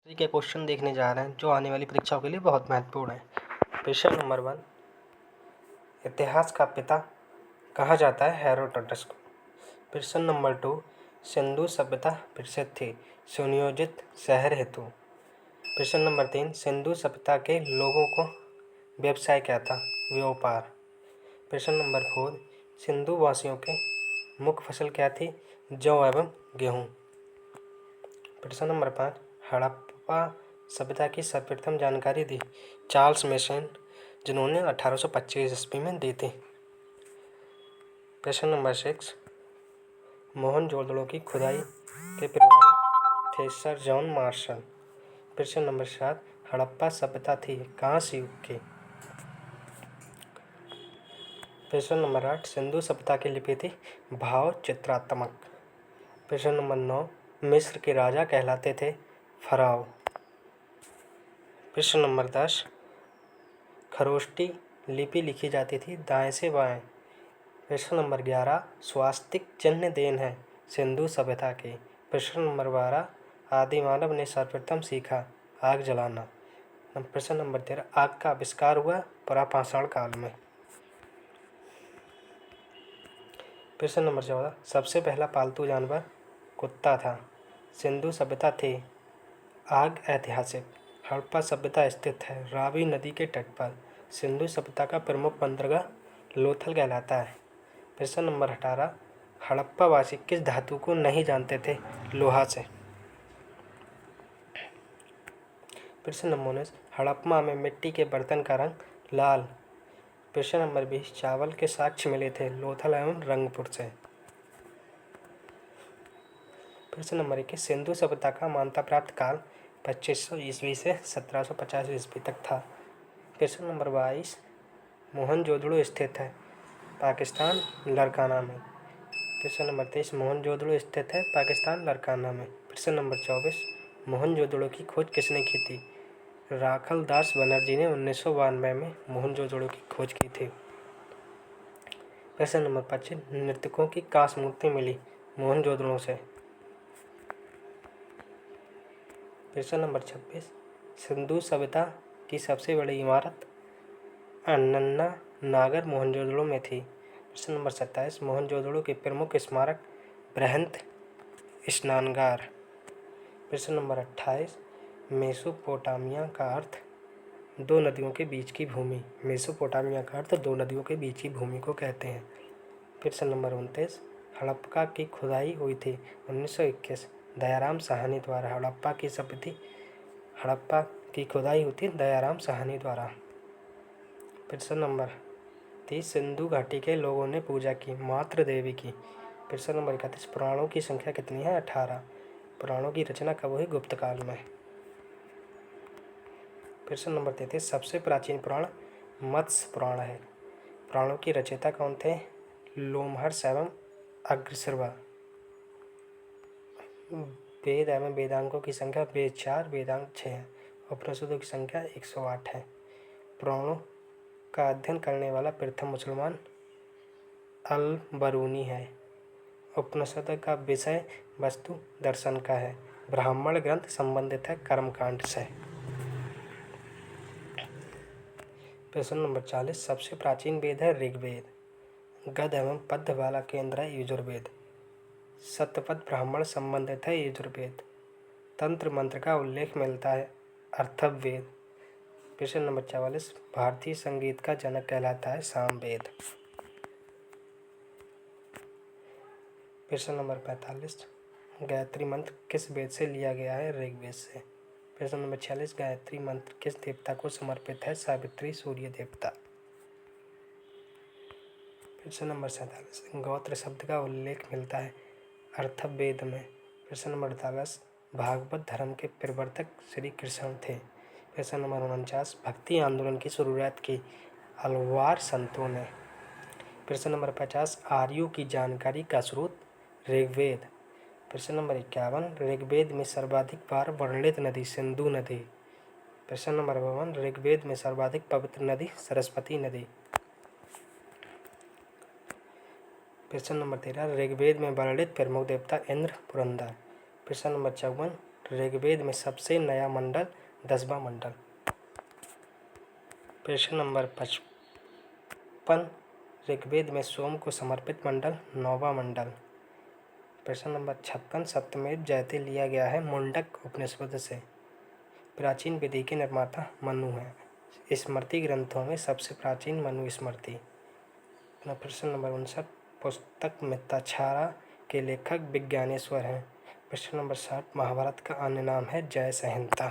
के क्वेश्चन देखने जा रहे हैं जो आने वाली परीक्षाओं के लिए बहुत महत्वपूर्ण है। क्वेश्चन नंबर 1, इतिहास का पिता कहा जाता है हेरोडोटस को। क्वेश्चन नंबर 2, सिंधु सभ्यता प्रसिद्ध थी सुनियोजित शहर हेतु। क्वेश्चन नंबर 3, सिंधु सभ्यता के लोगों को व्यवसाय क्या था, व्यापार। क्वेश्चन नंबर 4, सिंधु वासियों के मुख्य फसल क्या थी, जौ एवं गेहूँ। प्रश्न नंबर 5, हड़प्पा सभ्यता की सर्वप्रथम जानकारी दी चार्ल्स मेसन, जिन्होंने 1825 ईस्वी में दी थी। प्रश्न नंबर 6, मोहनजोदड़ो की खुदाई के प्रभारी थे सर जॉन मार्शल। प्रश्न नंबर 7, हड़प्पा सभ्यता थी कांस्य युग की। प्रश्न नंबर 8, सिंधु सभ्यता की लिपि थी भाव चित्रात्मक। प्रश्न नंबर 9, मिस्र के राजा कहलाते थे फराव। प्रश्न नंबर 10, खरोष्टी लिपि लिखी जाती थी दाएं से बाएं। प्रश्न नंबर 11, स्वास्तिक चिन्ह देन है सिंधु सभ्यता की। प्रश्न नंबर 12, आदि मानव ने सर्वप्रथम सीखा आग जलाना। प्रश्न नंबर 13, आग का आविष्कार हुआ पुरापाषाण काल में। प्रश्न नंबर 14, सबसे पहला पालतू जानवर कुत्ता था। सिंधु सभ्यता थी आग ऐतिहासिक। हड़प्पा सभ्यता स्थित है रावी नदी के तट पर। सिंधु सभ्यता का प्रमुख बंदरगाह लोथल कहलाता है। प्रश्न नंबर 18, हड़प्पा वासी किस धातु को नहीं जानते थे, लोहा से। प्रश्न नंबर 19, हड़प्पा में मिट्टी के बर्तन का रंग लाल। प्रश्न नंबर 20, चावल के साक्ष्य मिले थे लोथल एवं रंगपुर से। प्रश्न नंबर 21, सिंधु सभ्यता का मान्यता प्राप्त काल 2500 ईस्वी से 1750 ईस्वी तक था। प्रश्न नंबर 22, मोहनजोदड़ो स्थित है पाकिस्तान लड़काना में। प्रश्न नंबर 23, मोहनजोदड़ो स्थित है पाकिस्तान लड़काना में। प्रश्न नंबर 24, मोहनजोदड़ो की खोज किसने की थी, राखल दास बनर्जी ने 1992 में मोहनजोदड़ो की खोज की थी। प्रश्न नंबर 25, नर्तकों की कांस्य मूर्ति मिली मोहनजोदड़ो से। प्रश्न नंबर 26, सिंधु सभ्यता की सबसे बड़ी इमारत अन्नन्ना नागर मोहनजोदड़ो में थी। प्रश्न नंबर 27, मोहनजोदड़ो के प्रमुख स्मारक बृहंत स्नानगार। प्रश्न नंबर 28, मेसोपोटामिया का अर्थ दो नदियों के बीच की भूमि। मेसोपोटामिया का अर्थ दो नदियों के बीच की भूमि को कहते हैं। प्रश्न नंबर 29, हड़प्पा की खुदाई हुई थी 1921 दयाराम साहनी द्वारा। हड़प्पा की खुदाई हुई थी दयाराम साहनी द्वारा। प्रश्न नंबर 30, सिंधु घाटी के लोगों ने पूजा की मातृ देवी की। प्रश्न नंबर 31, पुराणों की संख्या कितनी है, 18। पुराणों की रचना कब हुई, गुप्त काल में। प्रश्न नंबर 33, सबसे प्राचीन पुराण मत्स्य पुराण है। पुराणों की रचयिता कौन थे, लोमहर्ष एवं अग्रसर्वा। वेद एवं वेदांगों की संख्या वेद 4 वेदांग 6 है। उपनिषदों की संख्या 108 है। पुराणों का अध्ययन करने वाला प्रथम मुसलमान अल बरूनी है। उपनिषद का विषय वस्तु दर्शन का है। ब्राह्मण ग्रंथ संबंधित है कर्मकांड से। प्रश्न नंबर 40, सबसे प्राचीन वेद है ऋग्वेद। गद एवं पद्य वाला केंद्र है यजुर्वेद। सतपथ ब्राह्मण संबंधित है यजुर्वेद। तंत्र मंत्र का उल्लेख मिलता है अर्थववेद। प्रश्न नंबर 44, भारतीय संगीत का जनक कहलाता है सामवेद। प्रश्न नंबर 45, गायत्री मंत्र किस वेद से लिया गया है, ऋग्वेद से। प्रश्न नंबर 46, गायत्री मंत्र किस देवता को समर्पित है, सावित्री सूर्य देवता। प्रश्न नंबर 47, गोत्र शब्द का उल्लेख मिलता है अर्थववेद में। प्रश्न नंबर 48, भागवत धर्म के प्रवर्तक श्री कृष्ण थे। प्रश्न नंबर 49, भक्ति आंदोलन की शुरुआत की अलवार संतों ने। प्रश्न नंबर 50, आर्यों की जानकारी का स्रोत ऋग्वेद। प्रश्न नंबर 51, ऋग्वेद में सर्वाधिक बार वर्णित नदी सिंधु नदी। प्रश्न नंबर 52, ऋग्वेद में सर्वाधिक पवित्र नदी सरस्वती नदी। प्रश्न नंबर 13, ऋग्वेद में वर्णित प्रमुख देवता इंद्र पुरंदर। प्रश्न नंबर 54, ऋग्वेद में सबसे नया मंडल 10वां मंडल। प्रश्न नंबर 55, ऋग्वेद में सोम को समर्पित मंडल 9वां मंडल। प्रश्न नंबर 56, सत्यमेव जयते लिया गया है मुंडक उपनिषद से। प्राचीन विधि के निर्माता मनु हैं। स्मृति ग्रंथों में सबसे प्राचीन मनु स्मृति। प्रश्न नंबर 59, पुस्तक मिताक्षरा के लेखक विज्ञानेश्वर हैं। प्रश्न नंबर 60, महाभारत का अन्य नाम है जय संहिता।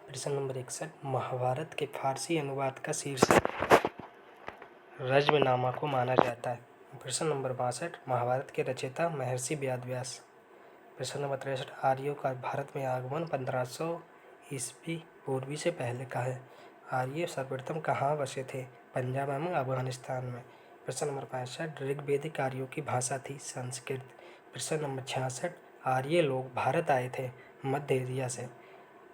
प्रश्न नंबर 61, महाभारत के फारसी अनुवाद का शीर्षक रज्मनामा को माना जाता है। प्रश्न नंबर 62, महाभारत के रचयिता महर्षि वेदव्यास। प्रश्न नंबर 63, आर्यों का भारत में आगमन 1500 ईस्वी पूर्वी से पहले का है। आर्य सर्वप्रथम कहाँ बसे थे? पंजाब एवं अफगानिस्तान में। प्रश्न नंबर 65, ऋग्वेदिक आर्यों की भाषा थी संस्कृत। प्रश्न नंबर 66, आर्य लोग भारत आए थे मध्य एशिया से।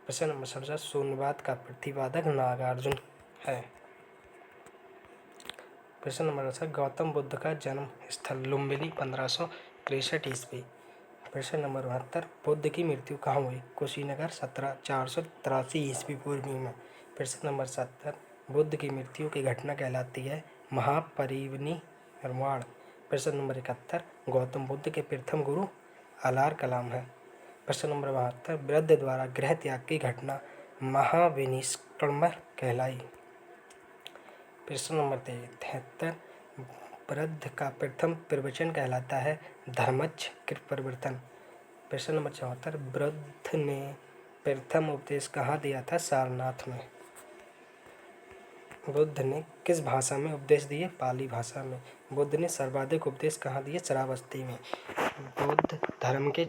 प्रश्न नंबर 67, शून्यवाद का प्रतिपादक नागार्जुन है। प्रश्न नंबर 68, गौतम बुद्ध का जन्म स्थल लुम्बिनी 1563 ईस्वी। प्रश्न नंबर 72, बुद्ध की मृत्यु कहाँ हुई? कुशीनगर 483 ईस्वी पूर्वी में। प्रश्न नंबर 70, बुद्ध की मृत्यु की घटना कहलाती है महापरिनिर्वाण। प्रश्न नंबर 71, गौतम बुद्ध के प्रथम गुरु अलार कलाम है। प्रश्न नंबर 72, वृद्ध द्वारा गृह त्याग की घटना महाविनिष्क्रमण कहलाई। प्रश्न नंबर 73, वृद्ध का प्रथम प्रवचन कहलाता है धर्मच्छ परिवर्तन। प्रश्न नंबर 74, वृद्ध ने प्रथम उपदेश कहाँ दिया था? सारनाथ में। बुद्ध ने किस भाषा में उपदेश दिए? पाली भाषा में। बुद्ध ने सर्वाधिक उपदेश कहाँ दिए? श्रावस्ती में। बौद्ध धर्म के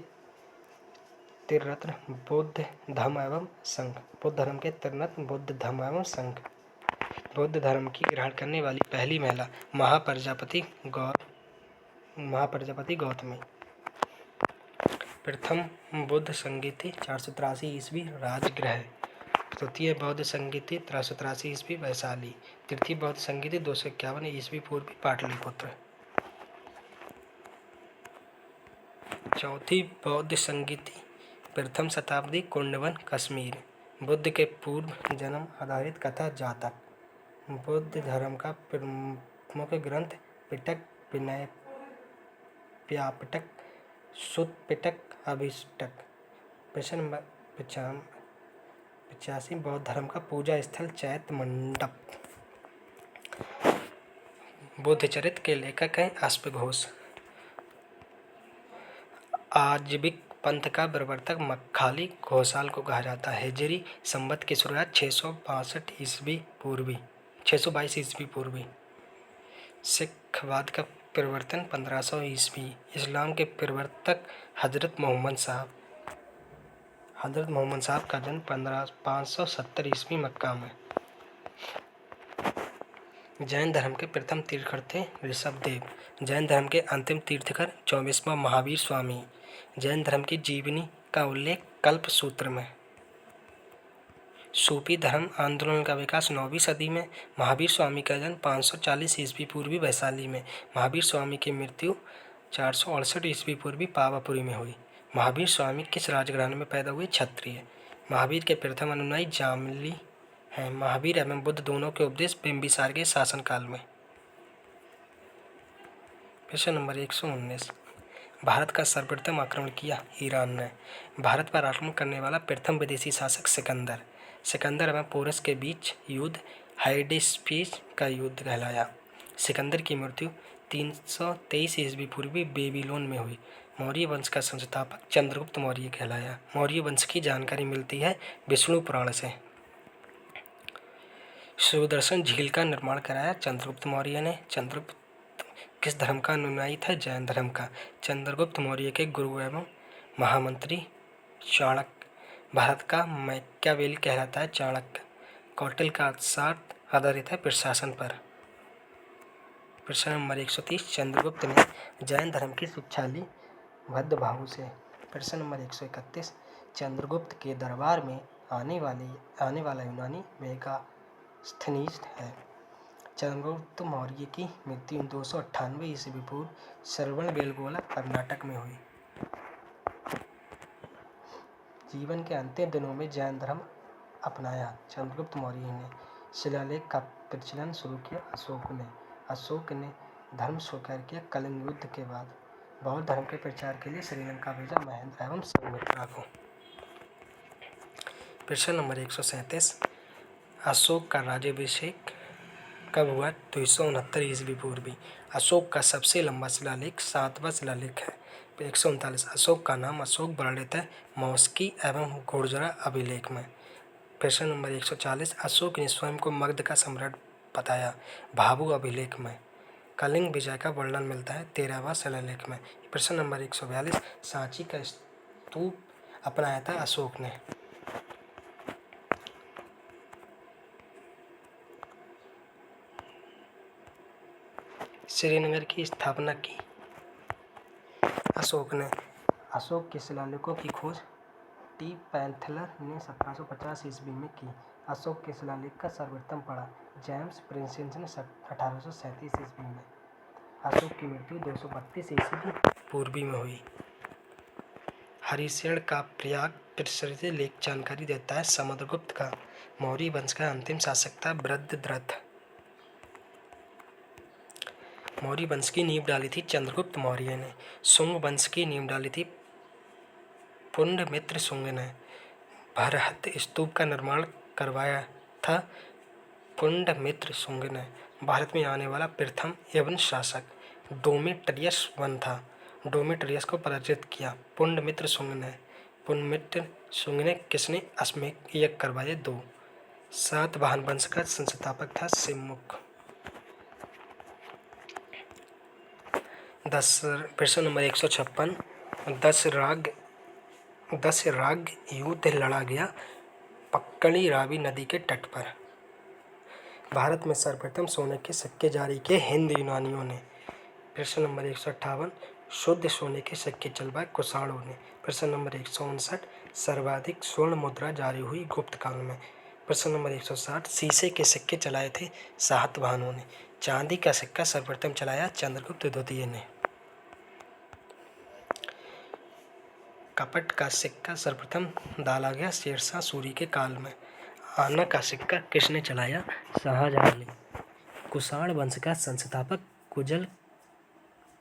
त्रिरत्न बौद्ध धम्म एवं संघ। बौद्ध धर्म के त्रिरत्न बौद्ध धम्म एवं संघ। बौद्ध धर्म की ग्रहण करने वाली पहली महिला महाप्रजापति गौतमी। प्रथम बौद्ध संगीति 483 ईस्वी राजगृह। तृतीय बौद्ध संगीति 383 ईस्वी वैशाली। तृतीय बौद्ध संगीति 251 ईस्वी पूर्वी पाटलिपुत्र। चौथी बौद्ध संगीति प्रथम शताब्दी कुंडवन कश्मीर। बुद्ध के पूर्व जन्म आधारित कथा जातक। बौद्ध धर्म का प्रमुख ग्रंथ पिटक, विनय व्यापिटक, सुत्त पिटक, अभिष्टक। प्रश्न नंबर 85, बौद्ध धर्म का पूजा स्थल चैत्य मंडप। बुद्ध चरित्र के लेखक हैं अश्वघोष। आजीविक पंथ का प्रवर्तक मक्खाली घोषाल को कहा जाता है। हिजरी संवत की शुरुआत 662 ईस्वी पूर्वी। सिखवाद का प्रवर्तन 1500 ईस्वी। इस्लाम के प्रवर्तक हजरत मोहम्मद साहब का जन्म 570 ईस्वी मक्का में। जैन धर्म के प्रथम तीर्थकर थे ऋषभदेव। जैन धर्म के अंतिम तीर्थकर 24वां महावीर स्वामी। जैन धर्म की जीवनी का उल्लेख कल्प सूत्र में। सूफी धर्म आंदोलन का विकास 9वीं सदी में। महावीर स्वामी का जन्म 540 ईस्वी पूर्वी वैशाली में। महावीर स्वामी की मृत्यु 468 ईस्वी पूर्वी पावापुरी में हुई। महावीर स्वामी किस राजघराने में पैदा हुए? क्षत्रिय। महावीर के प्रथम अनुयायी जामली हैं। महावीर एवं बुद्ध दोनों के उपदेश बिंबिसार के शासनकाल में। प्रश्न नंबर 119, भारत का सर्वप्रथम आक्रमण किया ईरान ने। भारत पर आक्रमण करने वाला प्रथम विदेशी शासक सिकंदर एवं पोरस के बीच युद्ध हाइडेस्पीस का युद्ध कहलाया। सिकंदर की मृत्यु 323 ईस्वी पूर्वी बेबीलोन में हुई। मौर्य वंश का संस्थापक चंद्रगुप्त मौर्य कहलाया। मौर्य वंश की जानकारी मिलती है विष्णु पुराण से। सुदर्शन झील का निर्माण कराया चंद्रगुप्त मौर्य ने। चंद्रगुप्त किस धर्म का अनुयायी था? जैन धर्म का। चंद्रगुप्त मौर्य के गुरु एवं महामंत्री चाणक्य। भारत का मैकियावेली कहलाता है चाणक्य। कौटिल्य का अर्थशास्त्र आधारित है प्रशासन पर। प्रश्न नंबर 130, चंद्रगुप्त ने जैन धर्म की शिक्षा ली भद्रभाहु से। प्रश्न नंबर 131, चंद्रगुप्त के दरबार में आने वाला यूनानी मेगास्थनीज है। चंद्रगुप्त मौर्य की मृत्यु 298 ईस्वी पूर्व श्रवणबेलगोला कर्नाटक में हुई। जीवन के अंतिम दिनों में जैन धर्म अपनाया। चंद्रगुप्त मौर्य ने शिलालेख का प्रचलन शुरू किया। अशोक ने धर्म स्वीकार किया। कलिंग युद्ध के बाद बौद्ध धर्म के प्रचार के लिए श्रीलंका भेजा महेंद्र एवं संघमित्रा को। प्रश्न नंबर 137, अशोक का राज्याभिषेक कब हुआ? 269 ईस्वी पूर्वी। अशोक का सबसे लंबा शिलालेख 7वां शिलालेख है। 139, अशोक का नाम अशोक वर्णित है मौस्की एवं गुर्जरा अभिलेख में। प्रश्न नंबर 140, अशोक ने स्वयं को मगध का सम्राट बताया। भाभु अभिलेख में। कलिंग विजय का वर्णन मिलता है 13वां शिलालेख में। प्रश्न नंबर 142, सांची का स्तूप अपनाया था अशोक ने। श्रीनगर की स्थापना की अशोक ने। अशोक के शिलालेखों की खोज टी पैंथलर ने 1750 ईस्वी में की। अशोक के शिलालेख का सर्वप्रथम पढ़ा जेम्स प्रिंसेप ने 1837 ईस्वी में। अशोक की मृत्यु 232 ईस्वी पूर्वी में हुई। हरिशेन का प्रयाग प्रसिद्ध लेख जानकारी देता है समुद्रगुप्त का मौर्य वंश का अंतिम शासक था वृद्धद्रथ। मौर्य वंश की नींव डाली थी चंद्रगुप्त मौर्य ने। शुंग वंश की नींव डाली थी पुंडमित्र शुंग ने। बृहत स्तूप का निर्माण करवाया था पुंडमित्र शुंग ने। भारत में आने वाला प्रथम यवन शासक डोमिट्रियस वन था। डोमिट्रियस को पराजित किया पुंडमित्र शुंग ने। पुंडमित्र शुंग ने किसने अश्वमेध यज्ञ करवाए? 2। सातवाहन वंश का संस्थापक था सिमुक। 10 प्रश्न नंबर 156, दस राग युद्ध लड़ा गया पक्कड़ी रावी नदी के तट पर। भारत में सर्वप्रथम सोने के सिक्के जारी किए हिंद यूनानियों ने। प्रश्न नंबर 158, शुद्ध सोने के सिक्के चलवाए कुषाणों ने। प्रश्न नंबर 159, सर्वाधिक स्वर्ण मुद्रा जारी हुई गुप्त काल में। प्रश्न नंबर 160, शीशे के सिक्के चलाए थे सातवाहनों ने। चांदी का सिक्का सर्वप्रथम चलाया चंद्रगुप्त द्वितीय ने। कपट का सिक्का सर्वप्रथम डाला गया शेरशाह सूरी के काल में। आना का सिक्का किसने चलाया? शाहजहां ने। कुषाण वंश का संस्थापक कुजल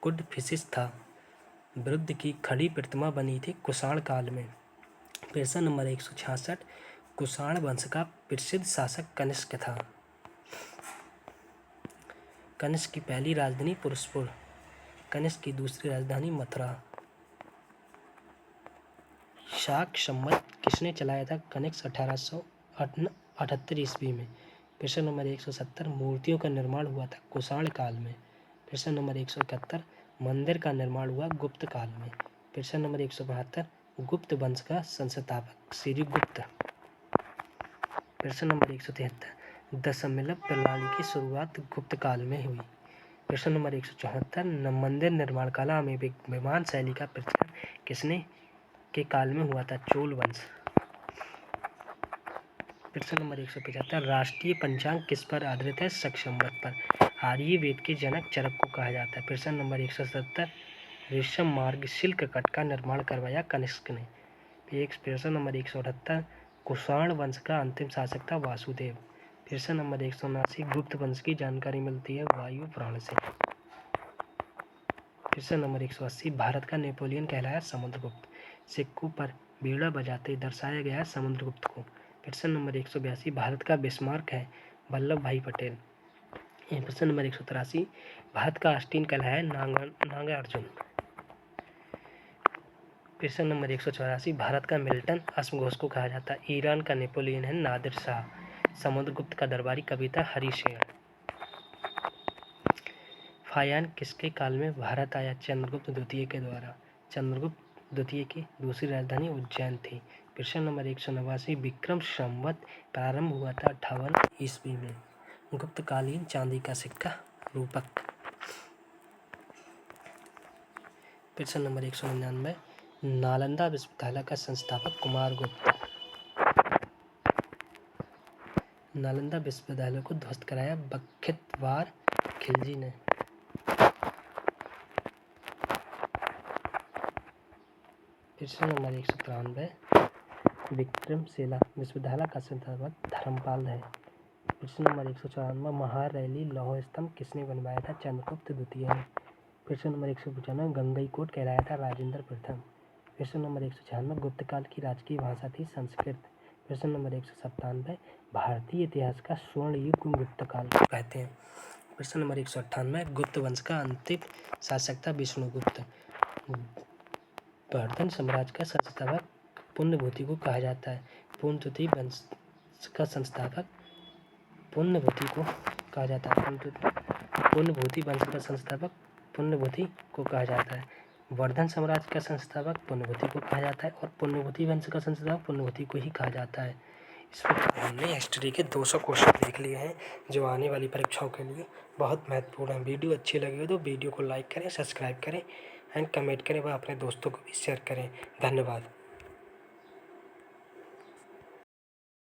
कुडफिसिस था। बुद्ध की खड़ी प्रतिमा बनी थी कुषाण काल में। प्रश्न नंबर 166, कुषाण वंश का प्रसिद्ध शासक कनिष्क था। कनिष्क की पहली राजधानी पुरुषपुर। कनिष्क की दूसरी राजधानी मथुरा। शाक संवत किसने चलाया था? कनिष्क 1878 ईस्वी में। प्रश्न नंबर 170, मूर्तियों का निर्माण हुआ था कुषाण काल में। प्रश्न नंबर 171, मंदिर का निर्माण हुआ गुप्त काल में। प्रश्न नंबर 172, गुप्त वंश का संस्थापक श्रीगुप्त। प्रश्न नंबर 173, दशमलव प्रणाली की शुरुआत गुप्त काल में हुई। प्रश्न नंबर 174, मंदिर निर्माण कला में विमान शैली का प्रचलन किसने के काल में हुआ था? चोल वंश। प्रश्न नंबर 175, राष्ट्रीय पंचांग किस पर आधारित है? शक संवत पर। आर्यवेद के जनक चरक को कहा जाता है। प्रश्न नंबर 177, रेशम मार्ग सिल्क कट का निर्माण करवाया कनिष्क ने। प्रश्न नंबर 178, कुषाण वंश का अंतिम शासक था वासुदेव। प्रश्न नंबर 179, गुप्त वंश की जानकारी मिलती है वायु पुराण से। प्रश्न नंबर 180, भारत का नेपोलियन कहलाया समुद्रगुप्त। सिक्कों पर बीड़ा बजाते दर्शाया गया समुद्रगुप्त को। प्रश्न नंबर 182, भारत का बिस्मार्क है वल्लभ भाई पटेल। प्रश्न नंबर 183, भारत का आस्तीन कहलाया नागार्जुन। प्रश्न नंबर 184, भारत का मिल्टन अश्वघोष को कहा जाता है। ईरान का नेपोलियन है नादिर शाह। समुद्रगुप्त का दरबारी कवि था हरिशेन। फायान किसके काल में भारत आया? चंद्रगुप्त द्वितीय के द्वारा। चंद्रगुप्त द्वितीय की दूसरी राजधानी उज्जैन थी। प्रश्न नंबर 189, विक्रम संवत प्रारंभ हुआ था 58 ईस्वी में। गुप्तकालीन चांदी का सिक्का रूपक। प्रश्न नंबर 199, नालंदा विश्वविद्यालय का संस्थापक कुमारगुप्त। नालंदा विश्वविद्यालय को ध्वस्त कराया बख्तियार खिलजी ने। प्रश्न नंबर 193, विक्रमशिला विश्वविद्यालय का संस्थापक धर्मपाल है। प्रश्न नंबर 194, महारैली लौह स्तंभ किसने बनवाया था? चंद्रगुप्त द्वितीय ने। प्रश्न नंबर 195, गंगईकोट कहलाया था राजेंद्र प्रथम। प्रश्न नंबर 196, गुप्त काल की राजकीय भाषा थी संस्कृत। प्रश्न नंबर 197, भारतीय इतिहास का स्वर्ण युग गुप्त काल को कहते हैं। प्रश्न नंबर 198, गुप्त वंश का अंतिम शासक था विष्णुगुप्त। वर्धन साम्राज्य का संस्थापक पुण्यभूति को कहा जाता है। पुण्यभूति वंश का संस्थापक पुण्यभूति को कहा जाता है। पुण्यभूति वंश का संस्थापक पुण्यभूति को कहा जाता है। वर्धन साम्राज्य का संस्थापक पुण्यभूति को कहा जाता है और पुण्यभूति वंश का संस्थापक पुण्यभूति को ही कहा जाता है। इस प्रकार हमने हिस्ट्री के 200 क्वेश्चन देख लिए हैं जो आने वाली परीक्षाओं के लिए बहुत महत्वपूर्ण है। वीडियो अच्छी लगी हो तो वीडियो को लाइक करें, सब्सक्राइब करें एंड कमेंट करें व अपने दोस्तों को भी शेयर करें। धन्यवाद।